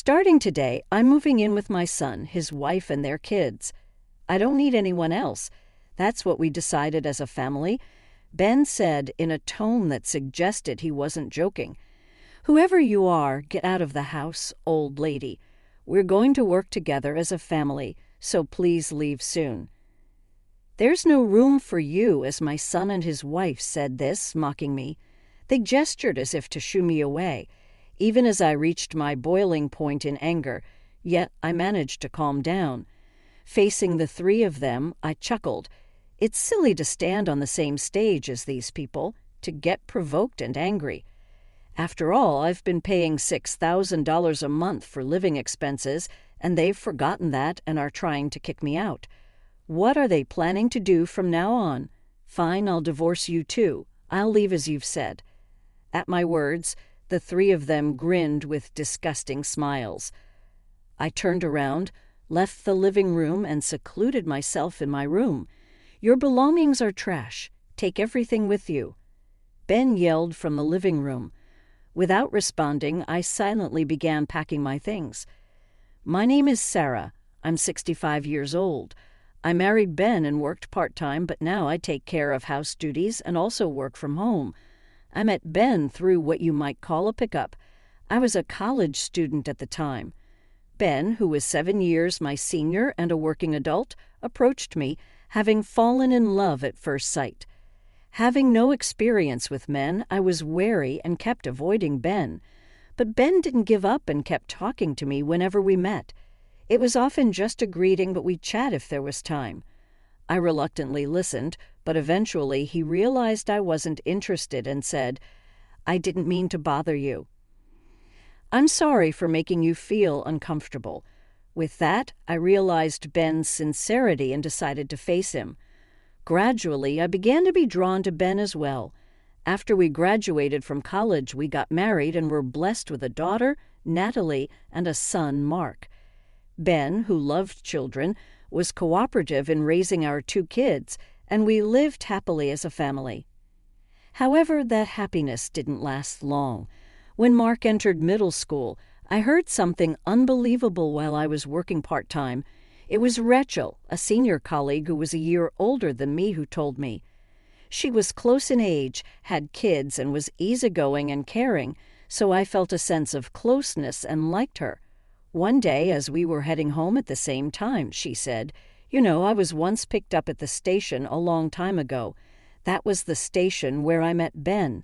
Starting today, I'm moving in with my son, his wife, and their kids. I don't need anyone else. That's what we decided as a family," Ben said in a tone that suggested he wasn't joking. "Whoever you are, get out of the house, old lady. We're going to work together as a family, so please leave soon." "There's no room for you," as my son and his wife said this, mocking me. They gestured as if to shoo me away, even as I reached my boiling point in anger, yet I managed to calm down. Facing the three of them, I chuckled. It's silly to stand on the same stage as these people, to get provoked and angry. After all, I've been paying $6,000 a month for living expenses, and they've forgotten that and are trying to kick me out. What are they planning to do from now on? Fine, I'll divorce you too. I'll leave as you've said. At my words, the three of them grinned with disgusting smiles. I turned around, left the living room, and secluded myself in my room. "Your belongings are trash. Take everything with you," Ben yelled from the living room. Without responding, I silently began packing my things. "My name is Sarah. I'm 65 years old. I married Ben and worked part-time, but now I take care of house duties and also work from home. I met Ben through what you might call a pickup. I was a college student at the time. Ben, who was 7 years my senior and a working adult, approached me, having fallen in love at first sight. Having no experience with men, I was wary and kept avoiding Ben. But Ben didn't give up and kept talking to me whenever we met. It was often just a greeting, but we'd chat if there was time. I reluctantly listened, but eventually he realized I wasn't interested and said, "I didn't mean to bother you." "I'm sorry for making you feel uncomfortable." With that, I realized Ben's sincerity and decided to face him. Gradually, I began to be drawn to Ben as well. After we graduated from college, we got married and were blessed with a daughter, Natalie, and a son, Mark. Ben, who loved children, was cooperative in raising our 2 kids, and we lived happily as a family. However, that happiness didn't last long. When Mark entered middle school, I heard something unbelievable while I was working part-time. It was Rachel, a senior colleague who was a year older than me, who told me. She was close in age, had kids, and was easygoing and caring, so I felt a sense of closeness and liked her. One day, as we were heading home at the same time, she said, "You know, I was once picked up at the station a long time ago. That was the station where I met Ben."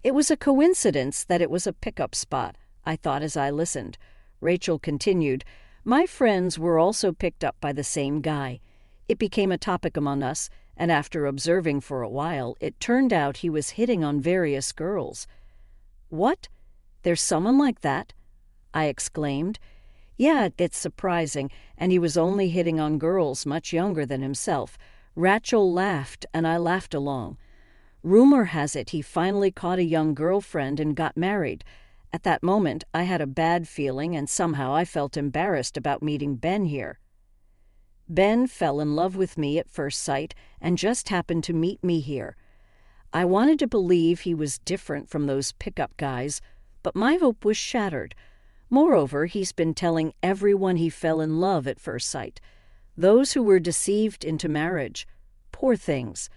It was a coincidence that it was a pickup spot, I thought as I listened. Rachel continued, "My friends were also picked up by the same guy. It became a topic among us, and after observing for a while, it turned out he was hitting on various girls." "What? There's someone like that?" I exclaimed. "Yeah, it's surprising, and he was only hitting on girls much younger than himself." Rachel laughed, and I laughed along. "Rumor has it he finally caught a young girlfriend and got married. At that moment, I had a bad feeling, and somehow I felt embarrassed about meeting Ben here." Ben fell in love with me at first sight and just happened to meet me here. I wanted to believe he was different from those pickup guys, but my hope was shattered. Moreover, he's been telling everyone he fell in love at first sight. Those who were deceived into marriage. Poor things.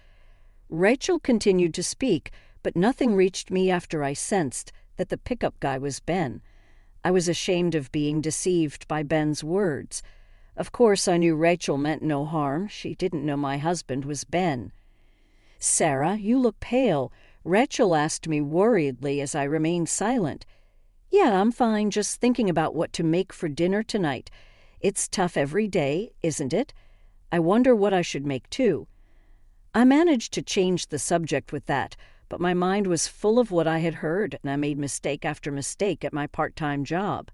Rachel continued to speak, but nothing reached me after I sensed that the pickup guy was Ben. I was ashamed of being deceived by Ben's words. Of course, I knew Rachel meant no harm. She didn't know my husband was Ben. "Sarah, you look pale," Rachel asked me worriedly as I remained silent. "Yeah, I'm fine, just thinking about what to make for dinner tonight. It's tough every day, isn't it? I wonder what I should make too." I managed to change the subject with that, but my mind was full of what I had heard, and I made mistake after mistake at my part-time job.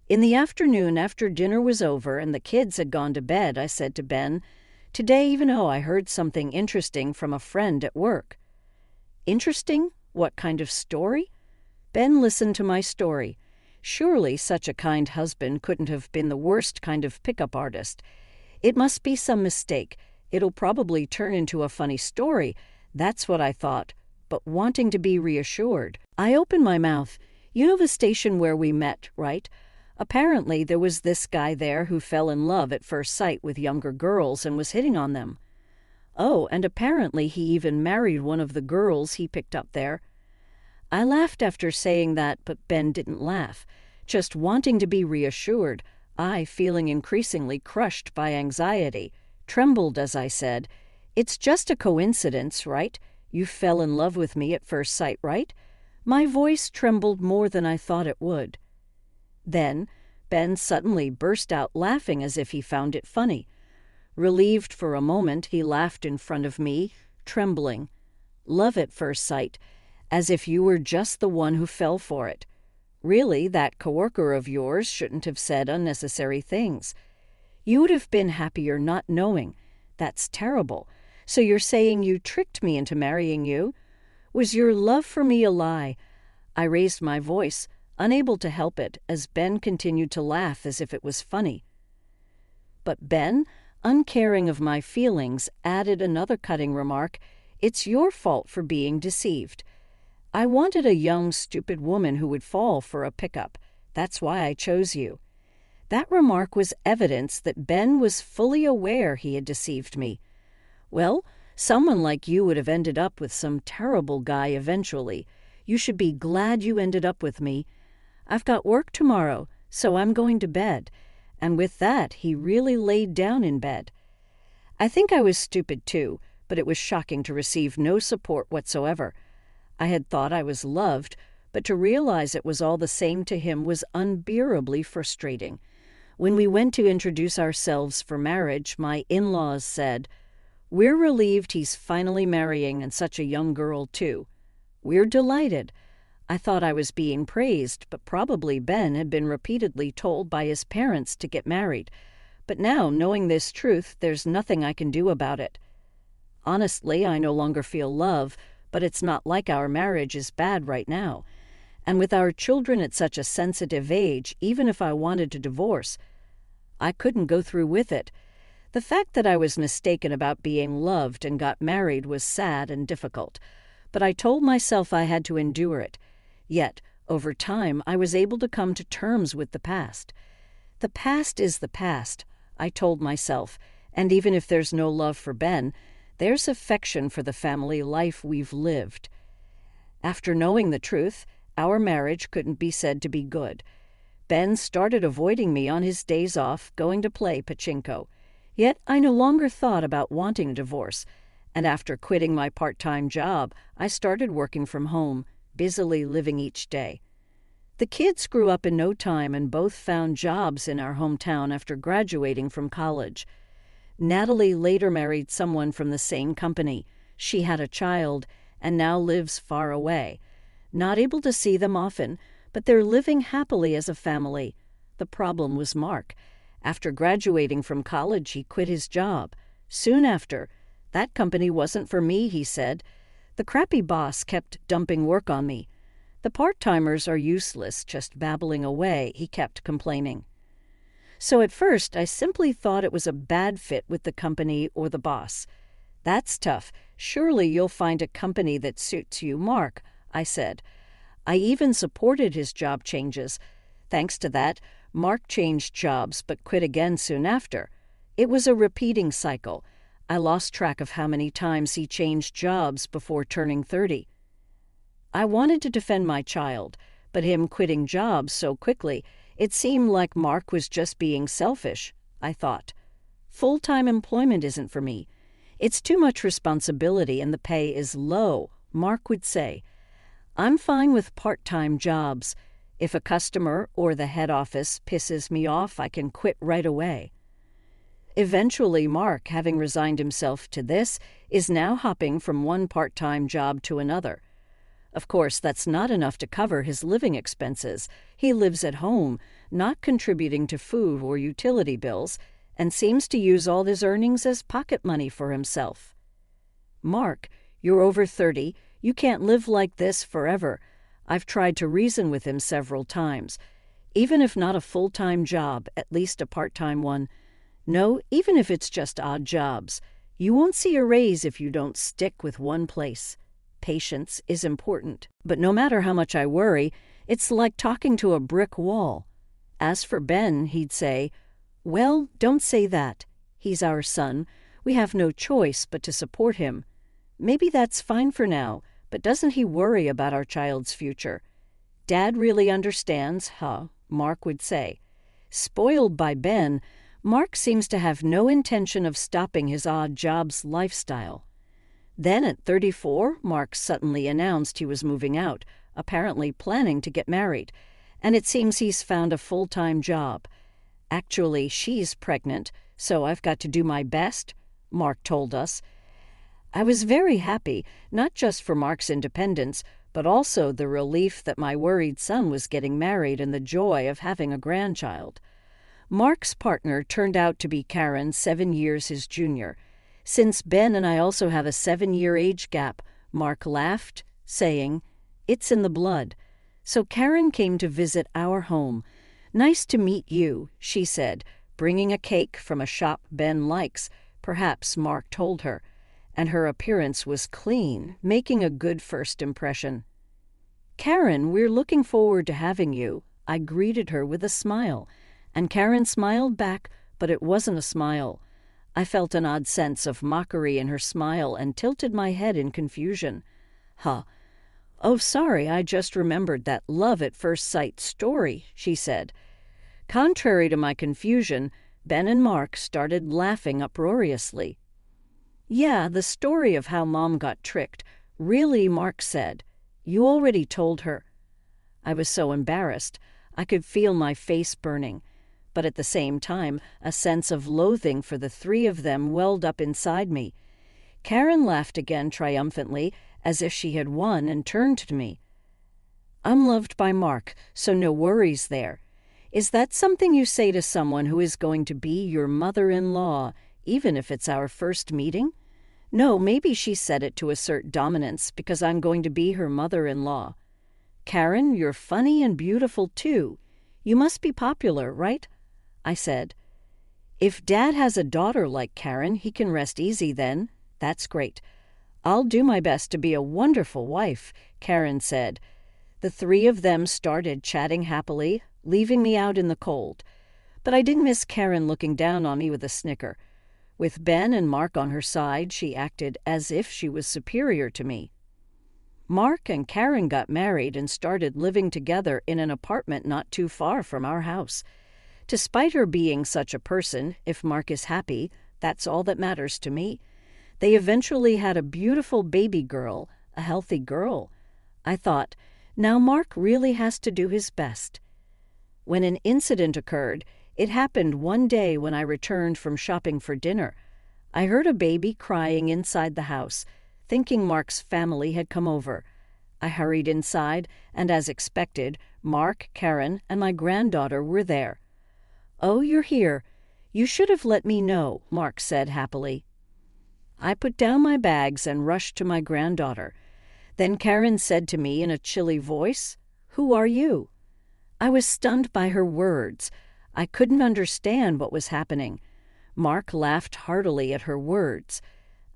In the afternoon, after dinner was over and the kids had gone to bed, I said to Ben, "Today, even though I heard something interesting from a friend at work." "Interesting? What kind of story?" Ben listened to my story. Surely such a kind husband couldn't have been the worst kind of pickup artist. It must be some mistake. It'll probably turn into a funny story. That's what I thought, but wanting to be reassured, I opened my mouth. "You know the station where we met, right? Apparently, there was this guy there who fell in love at first sight with younger girls and was hitting on them. Oh, and apparently he even married one of the girls he picked up there. I laughed after saying that, but Ben didn't laugh, just wanting to be reassured. I, feeling increasingly crushed by anxiety, trembled as I said, "It's just a coincidence, right? You fell in love with me at first sight, right?" My voice trembled more than I thought it would. Then Ben suddenly burst out laughing as if he found it funny. Relieved for a moment, he laughed in front of me, trembling. "Love at first sight, as if you were just the one who fell for it. Really, that coworker of yours shouldn't have said unnecessary things. You would have been happier not knowing. That's terrible. So you're saying you tricked me into marrying you? Was your love for me a lie?" I raised my voice, unable to help it, as Ben continued to laugh as if it was funny. But Ben, uncaring of my feelings, added another cutting remark. "It's your fault for being deceived. I wanted a young, stupid woman who would fall for a pickup. That's why I chose you." That remark was evidence that Ben was fully aware he had deceived me. "Well, someone like you would have ended up with some terrible guy eventually. You should be glad you ended up with me. I've got work tomorrow, so I'm going to bed." And with that, he really laid down in bed. I think I was stupid too, but it was shocking to receive no support whatsoever. I had thought I was loved, but to realize it was all the same to him was unbearably frustrating. When we went to introduce ourselves for marriage, my in-laws said, "We're relieved he's finally marrying, and such a young girl, too." "We're delighted." I thought I was being praised, but probably Ben had been repeatedly told by his parents to get married. But now, knowing this truth, there's nothing I can do about it. Honestly, I no longer feel love, but it's not like our marriage is bad right now. And with our children at such a sensitive age, even if I wanted to divorce, I couldn't go through with it. The fact that I was mistaken about being loved and got married was sad and difficult, but I told myself I had to endure it. Yet, over time, I was able to come to terms with the past. The past is the past, I told myself, and even if there's no love for Ben, there's affection for the family life we've lived. After knowing the truth, our marriage couldn't be said to be good. Ben started avoiding me on his days off, going to play pachinko. Yet I no longer thought about wanting a divorce, and after quitting my part-time job, I started working from home, busily living each day. The kids grew up in no time and both found jobs in our hometown after graduating from college. Natalie later married someone from the same company. She had a child and now lives far away. Not able to see them often, but they're living happily as a family. The problem was Mark. After graduating from college, he quit his job. Soon after, that company wasn't for me, he said. The crappy boss kept dumping work on me. The part-timers are useless, just babbling away, he kept complaining. So at first, I simply thought it was a bad fit with the company or the boss. "That's tough. Surely you'll find a company that suits you, Mark," I said. I even supported his job changes. Thanks to that, Mark changed jobs but quit again soon after. It was a repeating cycle. I lost track of how many times he changed jobs before turning 30. I wanted to defend my child, but him quitting jobs so quickly, it seemed like Mark was just being selfish, I thought. Full-time employment isn't for me. It's too much responsibility and the pay is low, Mark would say. I'm fine with part-time jobs. If a customer or the head office pisses me off, I can quit right away. Eventually, Mark, having resigned himself to this, is now hopping from one part-time job to another. Of course, that's not enough to cover his living expenses. He lives at home, not contributing to food or utility bills, and seems to use all his earnings as pocket money for himself. "Mark, you're over 30. You can't live like this forever." I've tried to reason with him several times. Even if not a full-time job, at least a part-time one. No, even if it's just odd jobs. You won't see a raise if you don't stick with one place. Patience is important. But no matter how much I worry, it's like talking to a brick wall. As for Ben, he'd say, "Well, don't say that. He's our son. We have no choice but to support him. Maybe that's fine for now, but doesn't he worry about our child's future?" "Dad really understands, huh?" Mark would say. Spoiled by Ben, Mark seems to have no intention of stopping his odd jobs lifestyle. Then at 34, Mark suddenly announced he was moving out, apparently planning to get married, and it seems he's found a full-time job. "Actually, she's pregnant, so I've got to do my best," Mark told us. I was very happy, not just for Mark's independence, but also the relief that my worried son was getting married and the joy of having a grandchild. Mark's partner turned out to be Karen, 7 years his junior. "Since Ben and I also have a 7-year age gap," Mark laughed, saying, "It's in the blood." So Karen came to visit our home. "Nice to meet you," she said, bringing a cake from a shop Ben likes, perhaps Mark told her, and her appearance was clean, making a good first impression. "Karen, we're looking forward to having you." I greeted her with a smile, and Karen smiled back, but it wasn't a smile. I felt an odd sense of mockery in her smile and tilted my head in confusion. "Huh. Oh, sorry, I just remembered that love at first sight story," she said. Contrary to my confusion, Ben and Mark started laughing uproariously. "Yeah, the story of how Mom got tricked. Really," Mark said. "You already told her." I was so embarrassed. I could feel my face burning. But at the same time, a sense of loathing for the three of them welled up inside me. Karen laughed again triumphantly, as if she had won, and turned to me. "I'm loved by Mark, so no worries there. Is that something you say to someone who is going to be your mother-in-law, even if it's our first meeting?" No, maybe she said it to assert dominance because I'm going to be her mother-in-law. "Karen, you're funny and beautiful too. You must be popular, right?" I said. "If Dad has a daughter like Karen, he can rest easy then. That's great. I'll do my best to be a wonderful wife," Karen said. The three of them started chatting happily, leaving me out in the cold. But I didn't miss Karen looking down on me with a snicker. With Ben and Mark on her side, she acted as if she was superior to me. Mark and Karen got married and started living together in an apartment not too far from our house. Despite her being such a person, if Mark is happy, that's all that matters to me. They eventually had a beautiful baby girl, a healthy girl. I thought, now Mark really has to do his best. When an incident occurred, it happened one day when I returned from shopping for dinner. I heard a baby crying inside the house, thinking Mark's family had come over. I hurried inside, and as expected, Mark, Karen, and my granddaughter were there. "Oh, you're here. You should have let me know," Mark said happily. I put down my bags and rushed to my granddaughter. Then Karen said to me in a chilly voice, "Who are you?" I was stunned by her words. I couldn't understand what was happening. Mark laughed heartily at her words.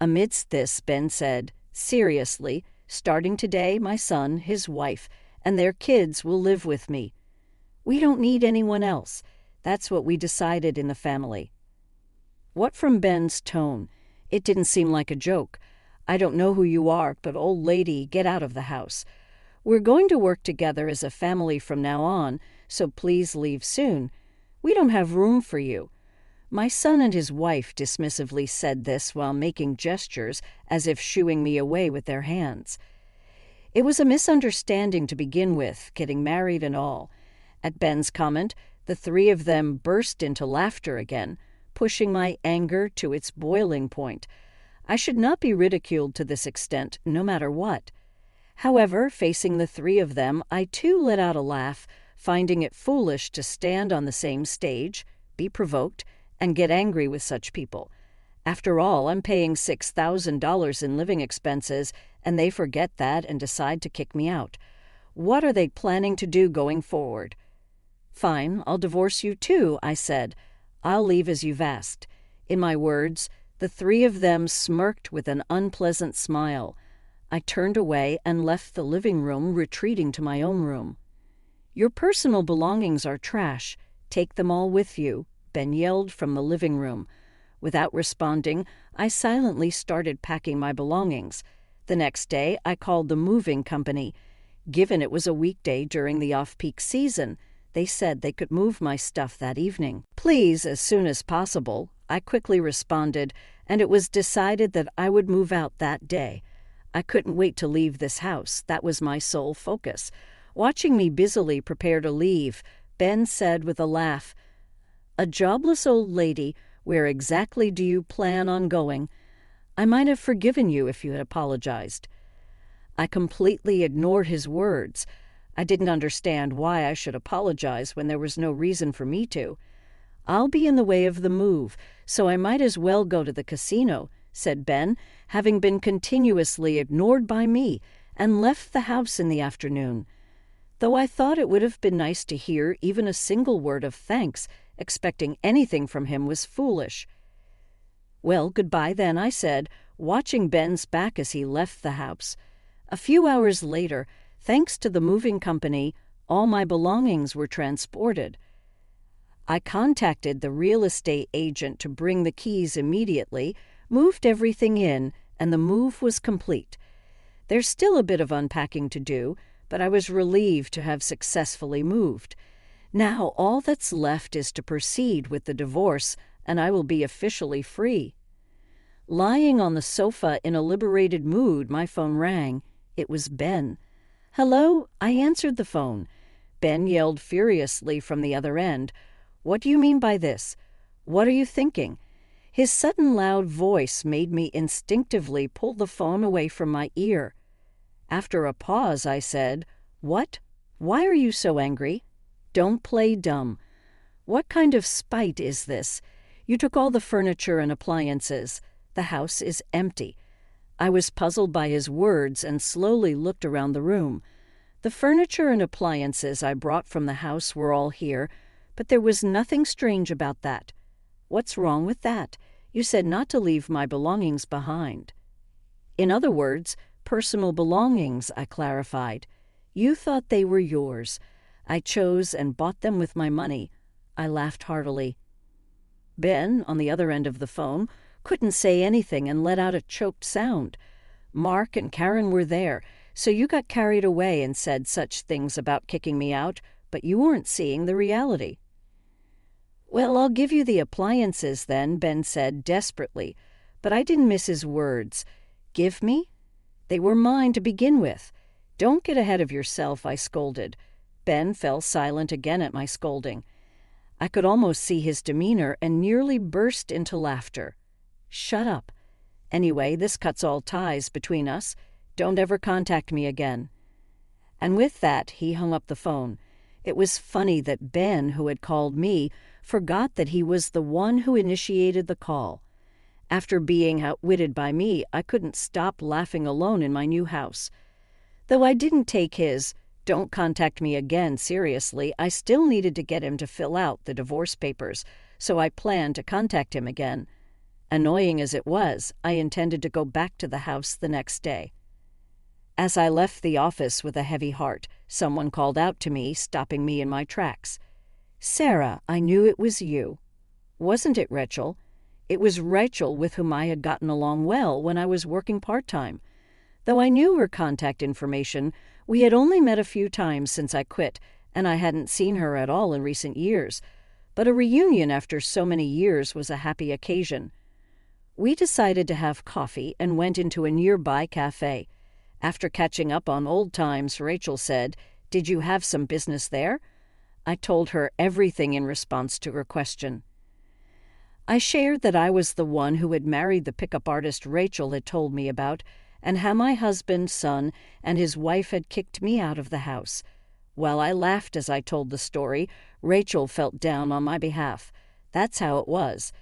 Amidst this, Ben said, "Seriously, starting today, my son, his wife, and their kids will live with me. We don't need anyone else. That's what we decided in the family." What from Ben's tone? It didn't seem like a joke. "I don't know who you are, but old lady, get out of the house. We're going to work together as a family from now on, so please leave soon. We don't have room for you." My son and his wife dismissively said this while making gestures as if shooing me away with their hands. It was a misunderstanding to begin with, getting married and all. At Ben's comment, the three of them burst into laughter again, pushing my anger to its boiling point. I should not be ridiculed to this extent, no matter what. However, facing the three of them, I too let out a laugh, finding it foolish to stand on the same stage, be provoked, and get angry with such people. After all, I'm paying $6,000 in living expenses, and they forget that and decide to kick me out. What are they planning to do going forward? "Fine, I'll divorce you too," I said. "I'll leave as you've asked." In my words, the three of them smirked with an unpleasant smile. I turned away and left the living room, retreating to my own room. "Your personal belongings are trash. "Take them all with you," Ben yelled from the living room. Without responding, I silently started packing my belongings. The next day, I called the moving company. Given it was a weekday during the off-peak season, they said they could move my stuff that evening. "Please, as soon as possible," I quickly responded, and it was decided that I would move out that day. I couldn't wait to leave this house. That was my sole focus. Watching me busily prepare to leave, Ben said with a laugh, "A jobless old lady, where exactly do you plan on going? I might have forgiven you if you had apologized." I completely ignored his words. I didn't understand why I should apologize when there was no reason for me to. "I'll be in the way of the move, so I might as well go to the casino," said Ben, having been continuously ignored by me, and left the house in the afternoon. Though I thought it would have been nice to hear even a single word of thanks, expecting anything from him was foolish. "Well, goodbye then," I said, watching Ben's back as he left the house. A few hours later, thanks to the moving company, all my belongings were transported. I contacted the real estate agent to bring the keys immediately, moved everything in, and the move was complete. There's still a bit of unpacking to do, but I was relieved to have successfully moved. Now all that's left is to proceed with the divorce, and I will be officially free. Lying on the sofa in a liberated mood, my phone rang. It was Ben. "Hello?" I answered the phone. Ben yelled furiously from the other end. "What do you mean by this? What are you thinking?" His sudden loud voice made me instinctively pull the phone away from my ear. After a pause, I said, "What? Why are you so angry?" "Don't play dumb. What kind of spite is this? You took all the furniture and appliances. The house is empty." I was puzzled by his words and slowly looked around the room. The furniture and appliances I brought from the house were all here, but there was nothing strange about that. "What's wrong with that? You said not to leave my belongings behind." "In other words, personal belongings," I clarified. "You thought they were yours. I chose and bought them with my money." I laughed heartily. Ben, on the other end of the phone, couldn't say anything and let out a choked sound. "Mark and Karen were there, so you got carried away and said such things about kicking me out, but you weren't seeing the reality." "Well, I'll give you the appliances then," Ben said desperately, but I didn't miss his words. "Give me? They were mine to begin with." "Don't get ahead of yourself," I scolded. Ben fell silent again at my scolding. I could almost see his demeanor and nearly burst into laughter. "Shut up. Anyway, this cuts all ties between us. Don't ever contact me again." And with that, he hung up the phone. It was funny that Ben, who had called me, forgot that he was the one who initiated the call. After being outwitted by me, I couldn't stop laughing alone in my new house. Though I didn't take his "don't contact me again" seriously, I still needed to get him to fill out the divorce papers, so I planned to contact him again. Annoying as it was, I intended to go back to the house the next day. As I left the office with a heavy heart, someone called out to me, stopping me in my tracks. "Sarah, I knew it was you." "Wasn't it Rachel?" It was Rachel with whom I had gotten along well when I was working part-time. Though I knew her contact information, we had only met a few times since I quit, and I hadn't seen her at all in recent years. But a reunion after so many years was a happy occasion. We decided to have coffee and went into a nearby cafe. After catching up on old times, Rachel said, "Did you have some business there?" I told her everything in response to her question. I shared that I was the one who had married the pickup artist Rachel had told me about, and how my husband, son, and his wife had kicked me out of the house. While I laughed as I told the story, Rachel felt down on my behalf. That's how it was.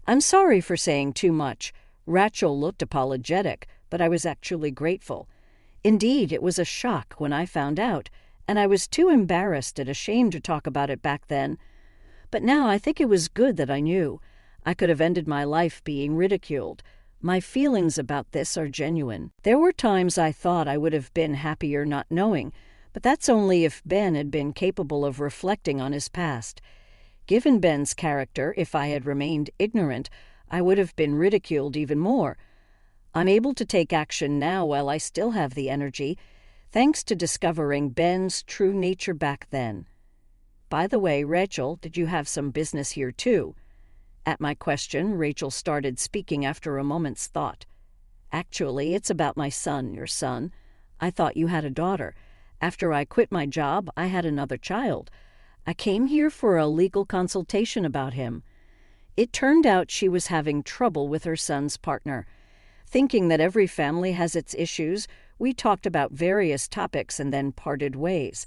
I'm sorry for saying too much. Rachel looked apologetic, but I was actually grateful. Indeed, it was a shock when I found out, and I was too embarrassed and ashamed to talk about it back then. But now I think it was good that I knew. I could have ended my life being ridiculed. My feelings about this are genuine. There were times I thought I would have been happier not knowing, but that's only if Ben had been capable of reflecting on his past. Given Ben's character, if I had remained ignorant, I would have been ridiculed even more. I'm able to take action now while I still have the energy, thanks to discovering Ben's true nature back then. By the way, Rachel, did you have some business here too? At my question, Rachel started speaking after a moment's thought. Actually, it's about my son, your son. I thought you had a daughter. After I quit my job, I had another child. I came here for a legal consultation about him. It turned out she was having trouble with her son's partner. Thinking that every family has its issues, we talked about various topics and then parted ways.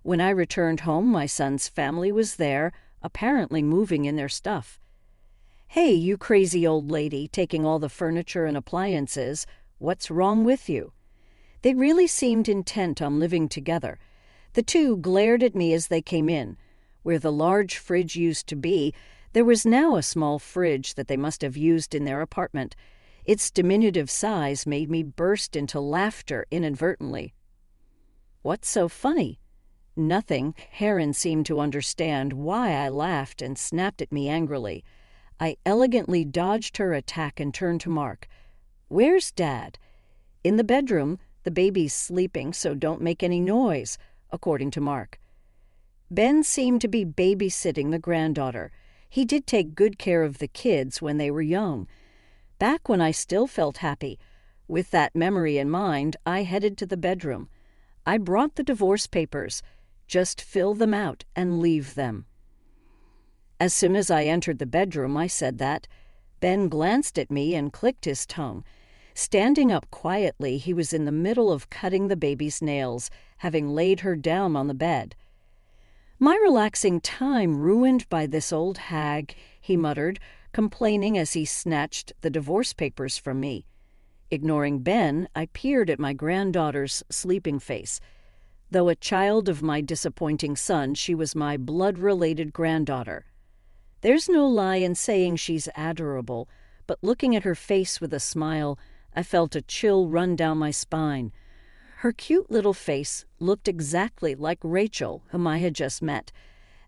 When I returned home, my son's family was there, apparently moving in their stuff. "Hey, you crazy old lady, taking all the furniture and appliances, what's wrong with you?" They really seemed intent on living together. The two glared at me as they came in. Where the large fridge used to be, there was now a small fridge that they must have used in their apartment. Its diminutive size made me burst into laughter inadvertently. "What's so funny?" Nothing. Heron seemed to understand why I laughed and snapped at me angrily. I elegantly dodged her attack and turned to Mark. "Where's Dad?" "In the bedroom. The baby's sleeping, so don't make any noise," according to Mark. Ben seemed to be babysitting the granddaughter. He did take good care of the kids when they were young. Back when I still felt happy. With that memory in mind, I headed to the bedroom. I brought the divorce papers. Just fill them out and leave them. As soon as I entered the bedroom, I said that. Ben glanced at me and clicked his tongue. Standing up quietly, he was in the middle of cutting the baby's nails, having laid her down on the bed. "My relaxing time ruined by this old hag," he muttered, complaining as he snatched the divorce papers from me. Ignoring Ben, I peered at my granddaughter's sleeping face. Though a child of my disappointing son, she was my blood-related granddaughter. There's no lie in saying she's adorable, but looking at her face with a smile, I felt a chill run down my spine. Her cute little face looked exactly like Rachel, whom I had just met.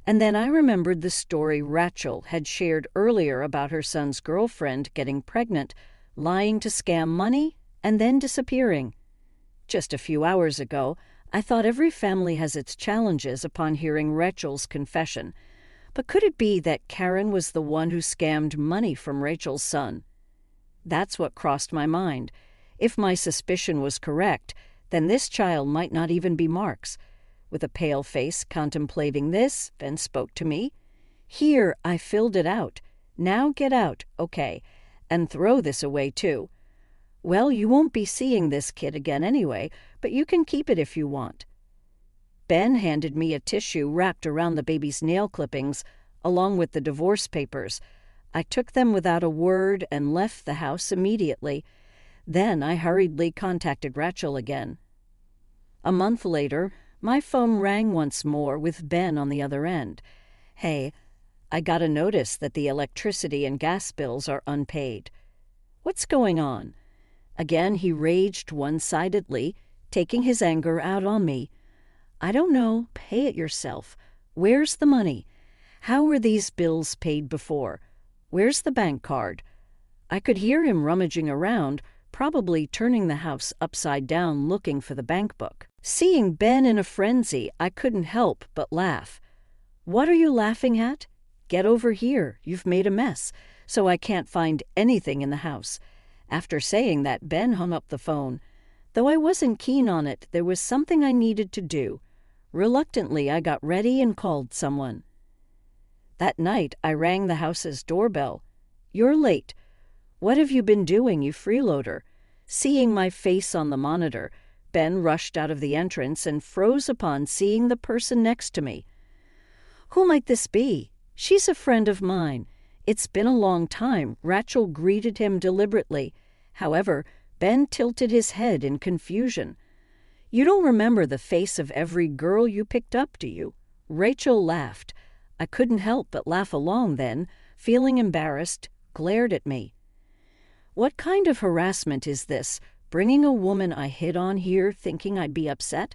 And then I remembered the story Rachel had shared earlier about her son's girlfriend getting pregnant, lying to scam money, and then disappearing. Just a few hours ago, I thought every family has its challenges upon hearing Rachel's confession. But could it be that Karen was the one who scammed money from Rachel's son? That's what crossed my mind. If my suspicion was correct, then this child might not even be Mark's. With a pale face contemplating this, Ben spoke to me. "Here, I filled it out. Now get out, okay, and throw this away too. Well, you won't be seeing this kid again anyway, but you can keep it if you want." Ben handed me a tissue wrapped around the baby's nail clippings, along with the divorce papers. I took them without a word and left the house immediately. Then I hurriedly contacted Rachel again. A month later, my phone rang once more with Ben on the other end. "Hey, I got a notice that the electricity and gas bills are unpaid." "What's going on?" Again he raged one-sidedly, taking his anger out on me. "I don't know. Pay it yourself. Where's the money? How were these bills paid before? Where's the bank card?" I could hear him rummaging around, probably turning the house upside down looking for the bank book. Seeing Ben in a frenzy, I couldn't help but laugh. "What are you laughing at? Get over here. You've made a mess, so I can't find anything in the house." After saying that, Ben hung up the phone. Though I wasn't keen on it, there was something I needed to do. Reluctantly, I got ready and called someone. That night, I rang the house's doorbell. "You're late. What have you been doing, you freeloader?" Seeing my face on the monitor, Ben rushed out of the entrance and froze upon seeing the person next to me. "Who might this be?" "She's a friend of mine." "It's been a long time," Rachel greeted him deliberately. However, Ben tilted his head in confusion. "You don't remember the face of every girl you picked up, do you?" Rachel laughed. I couldn't help but laugh along then, feeling embarrassed, glared at me. "What kind of harassment is this? Bringing a woman I hit on here thinking I'd be upset?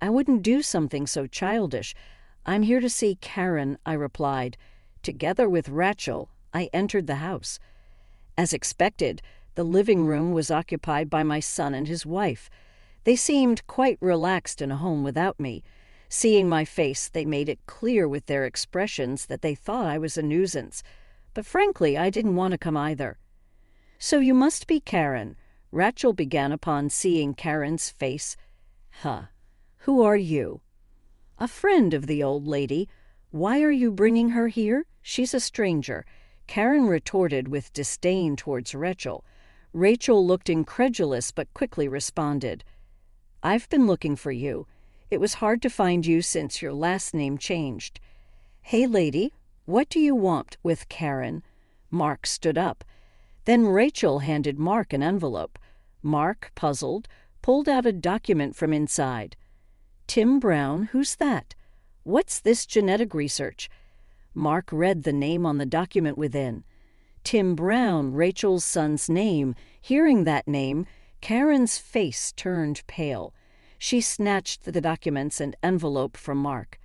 I wouldn't do something so childish. "I'm here to see Karen," I replied. Together with Rachel, I entered the house. As expected, the living room was occupied by my son and his wife. They seemed quite relaxed in a home without me. Seeing my face, they made it clear with their expressions that they thought I was a nuisance. But frankly, I didn't want to come either. "So you must be Karen," Rachel began upon seeing Karen's face. "Huh. Who are you?" "A friend of the old lady. Why are you bringing her here? She's a stranger," Karen retorted with disdain towards Rachel. Rachel looked incredulous but quickly responded, "I've been looking for you. It was hard to find you since your last name changed." "Hey, lady, what do you want with Karen?" Mark stood up. Then Rachel handed Mark an envelope. Mark, puzzled, pulled out a document from inside. "Tim Brown, who's that? What's this genetic research?" Mark read the name on the document within. Tim Brown, Rachel's son's name. Hearing that name, Karen's face turned pale. She snatched the documents and envelope from Mark.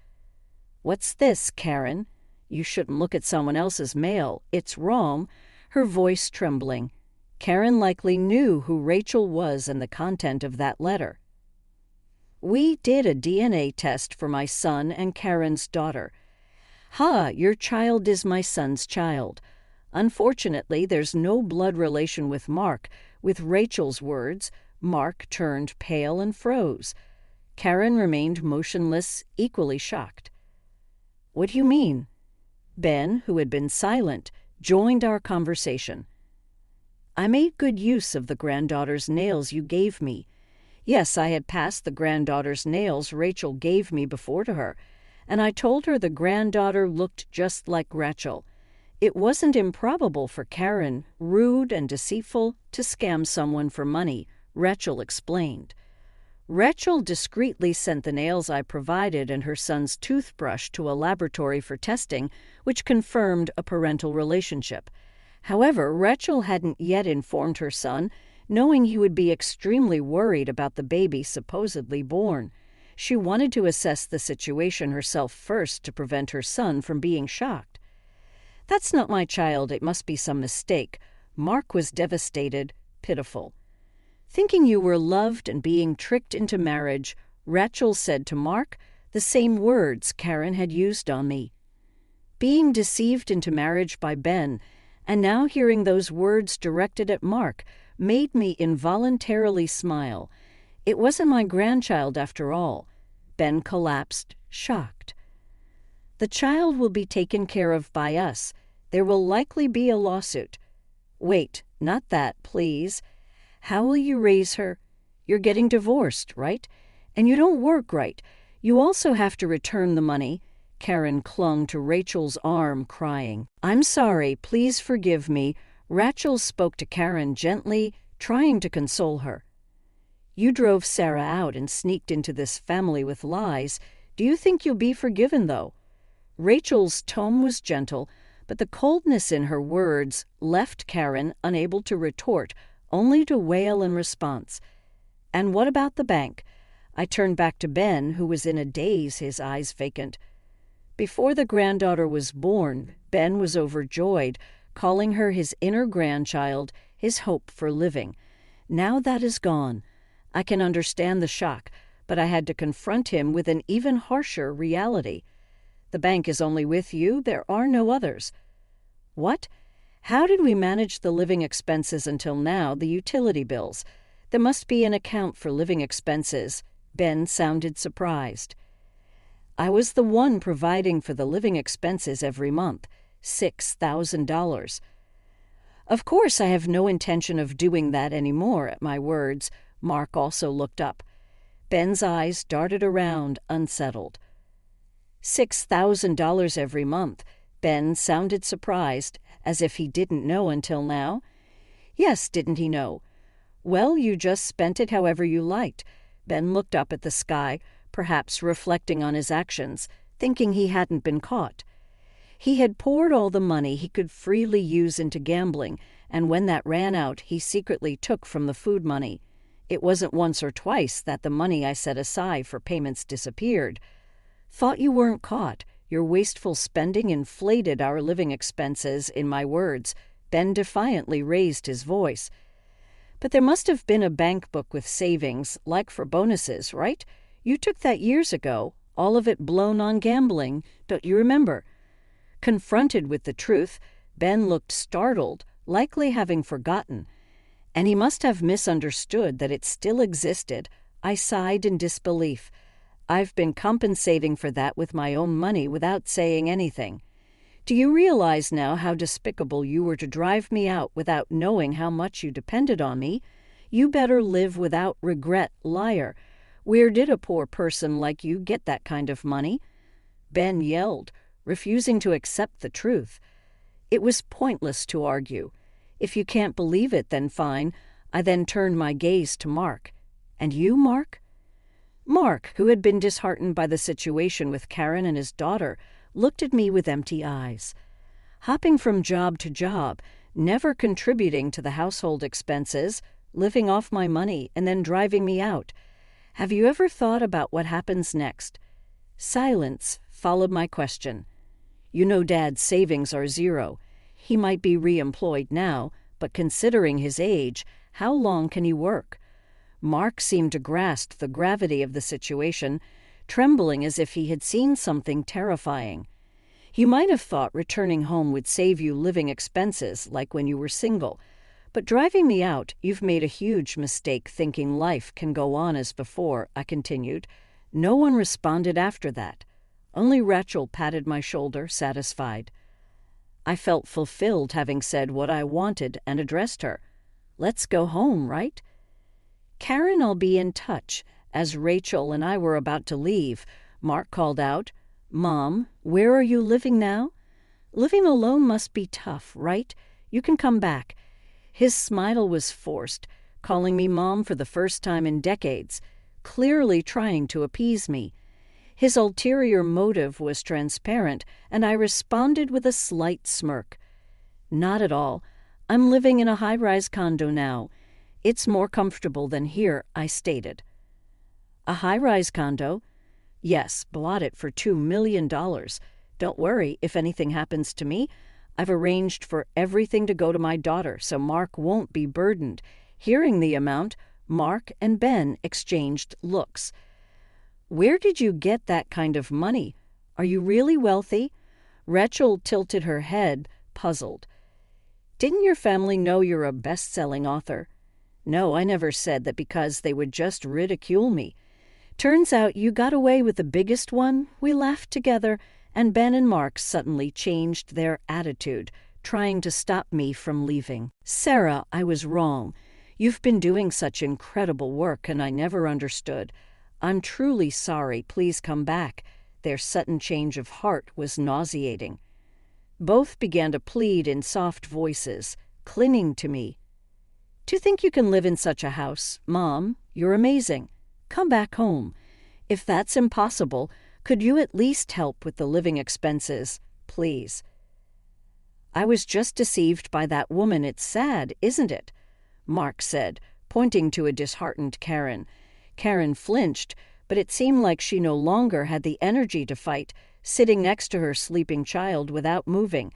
"What's this, Karen? You shouldn't look at someone else's mail. It's wrong," her voice trembling. Karen likely knew who Rachel was and the content of that letter. "We did a DNA test for my son and Karen's daughter." "Ha, your child is my son's child. Unfortunately, there's no blood relation with Mark." With Rachel's words, Mark turned pale and froze. Karen remained motionless, equally shocked. "What do you mean?" Ben, who had been silent, joined our conversation. "I made good use of the granddaughter's nails you gave me." Yes, I had passed the granddaughter's nails Rachel gave me before to her, and I told her the granddaughter looked just like Rachel. It wasn't improbable for Karen, rude and deceitful, to scam someone for money, Rachel explained. Rachel discreetly sent the nails I provided and her son's toothbrush to a laboratory for testing, which confirmed a parental relationship. However, Rachel hadn't yet informed her son, knowing he would be extremely worried about the baby supposedly born. She wanted to assess the situation herself first to prevent her son from being shocked. "That's not my child. It must be some mistake." Mark was devastated, pitiful. Thinking you were loved and being tricked into marriage, Rachel said to Mark the same words Karen had used on me. Being deceived into marriage by Ben, and now hearing those words directed at Mark, made me involuntarily smile. It wasn't my grandchild after all. Ben collapsed, shocked. "The child will be taken care of by us. There will likely be a lawsuit." "Wait, not that, please. How will you raise her? You're getting divorced, right? And you don't work right. You also have to return the money." Karen clung to Rachel's arm, crying. "I'm sorry, please forgive me." Rachel spoke to Karen gently, trying to console her. "You drove Sarah out and sneaked into this family with lies. Do you think you'll be forgiven, though?" Rachel's tone was gentle, but the coldness in her words left Karen unable to retort, only to wail in response. "And what about the bank?" I turned back to Ben, who was in a daze, his eyes vacant. Before the granddaughter was born, Ben was overjoyed, calling her his inner grandchild, his hope for living. Now that is gone. I can understand the shock, but I had to confront him with an even harsher reality. "The bank is only with you. There are no others." "What? How did we manage the living expenses until now, the utility bills? There must be an account for living expenses." Ben sounded surprised. "I was the one providing for the living expenses every month, $6,000. "Of course I have no intention of doing that anymore." At my words, Mark also looked up. Ben's eyes darted around, unsettled. $6,000 every month. Ben sounded surprised, as if he didn't know until now. "Yes, didn't he know?" "Well, you just spent it however you liked." Ben looked up at the sky, perhaps reflecting on his actions, thinking he hadn't been caught. He had poured all the money he could freely use into gambling, and when that ran out, he secretly took from the food money. It wasn't once or twice that the money I set aside for payments disappeared. Thought you weren't caught. Your wasteful spending inflated our living expenses, in my words. Ben defiantly raised his voice. But there must have been a bank book with savings, like for bonuses, right? You took that years ago, all of it blown on gambling, don't you remember? Confronted with the truth, Ben looked startled, likely having forgotten. And he must have misunderstood that it still existed. I sighed in disbelief. I've been compensating for that with my own money without saying anything. Do you realize now how despicable you were to drive me out without knowing how much you depended on me? You better live without regret, liar. Where did a poor person like you get that kind of money? Ben yelled, refusing to accept the truth. It was pointless to argue. If you can't believe it, then fine. I then turned my gaze to Mark. And you, Mark? Mark, who had been disheartened by the situation with Karen and his daughter, looked at me with empty eyes. Hopping from job to job, never contributing to the household expenses, living off my money, and then driving me out. Have you ever thought about what happens next? Silence followed my question. You know Dad's savings are zero. He might be re-employed now, but considering his age, how long can he work? Mark seemed to grasp the gravity of the situation, trembling as if he had seen something terrifying. You might have thought returning home would save you living expenses, like when you were single. But driving me out, you've made a huge mistake thinking life can go on as before, I continued. No one responded after that. Only Rachel patted my shoulder, satisfied. I felt fulfilled having said what I wanted and addressed her. Let's go home, right? Karen, I'll be in touch. As Rachel and I were about to leave, Mark called out, Mom, where are you living now? Living alone must be tough, right? You can come back. His smile was forced, calling me Mom for the first time in decades, clearly trying to appease me. His ulterior motive was transparent, and I responded with a slight smirk. Not at all. I'm living in a high-rise condo now. It's more comfortable than here, I stated. A high-rise condo? Yes, bought it for $2 million. Don't worry, if anything happens to me, I've arranged for everything to go to my daughter, so Mark won't be burdened. Hearing the amount, Mark and Ben exchanged looks. Where did you get that kind of money? Are you really wealthy? Rachel tilted her head, puzzled. Didn't your family know you're a best-selling author? No, I never said that because they would just ridicule me. Turns out you got away with the biggest one. We laughed together, and Ben and Mark suddenly changed their attitude, trying to stop me from leaving. Sarah, I was wrong. You've been doing such incredible work, and I never understood. I'm truly sorry. Please come back. Their sudden change of heart was nauseating. Both began to plead in soft voices, clinging to me. To think you can live in such a house, Mom, you're amazing. Come back home. If that's impossible, could you at least help with the living expenses, please? I was just deceived by that woman. It's sad, isn't it? Mark said, pointing to a disheartened Karen. Karen flinched, but it seemed like she no longer had the energy to fight, sitting next to her sleeping child without moving.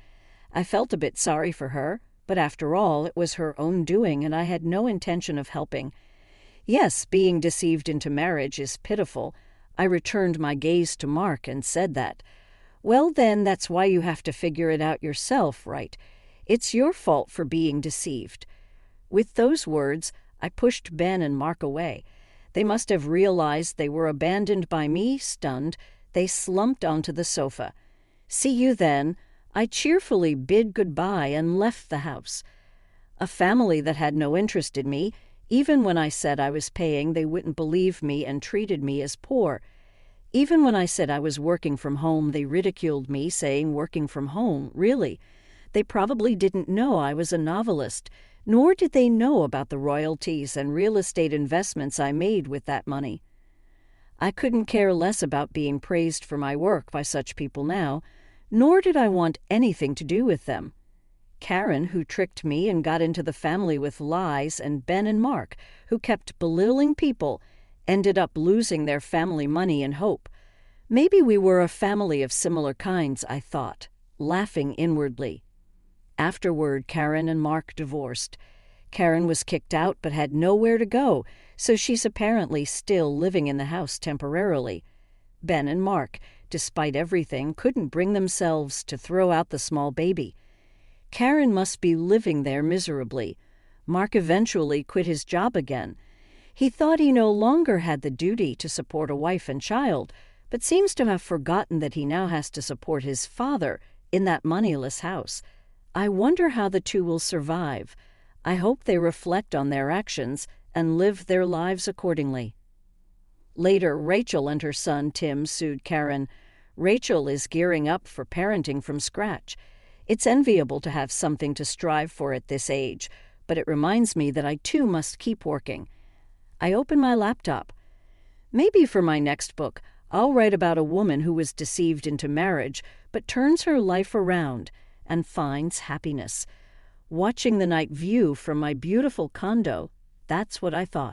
I felt a bit sorry for her, but after all, it was her own doing, and I had no intention of helping. Yes, being deceived into marriage is pitiful. I returned my gaze to Mark and said that. Well, then, that's why you have to figure it out yourself, right? It's your fault for being deceived. With those words, I pushed Ben and Mark away. They must have realized they were abandoned by me. Stunned, they slumped onto the sofa. See you then. I cheerfully bid goodbye and left the house. A family that had no interest in me. Even when I said I was paying, they wouldn't believe me and treated me as poor. Even when I said I was working from home, they ridiculed me, saying working from home, really? They probably didn't know I was a novelist, nor did they know about the royalties and real estate investments I made with that money. I couldn't care less about being praised for my work by such people now, nor did I want anything to do with them. Karen, who tricked me and got into the family with lies, and Ben and Mark, who kept belittling people, ended up losing their family money and hope. Maybe we were a family of similar kinds, I thought, laughing inwardly. Afterward, Karen and Mark divorced. Karen was kicked out but had nowhere to go, so she's apparently still living in the house temporarily. Ben and Mark, despite everything, couldn't bring themselves to throw out the small baby. Karen must be living there miserably. Mark eventually quit his job again. He thought he no longer had the duty to support a wife and child, but seems to have forgotten that he now has to support his father in that moneyless house. I wonder how the two will survive. I hope they reflect on their actions and live their lives accordingly. Later, Rachel and her son Tim sued Karen. Rachel is gearing up for parenting from scratch. It's enviable to have something to strive for at this age, but it reminds me that I too must keep working. I open my laptop. Maybe for my next book, I'll write about a woman who was deceived into marriage but turns her life around and finds happiness. Watching the night view from my beautiful condo, that's what I thought.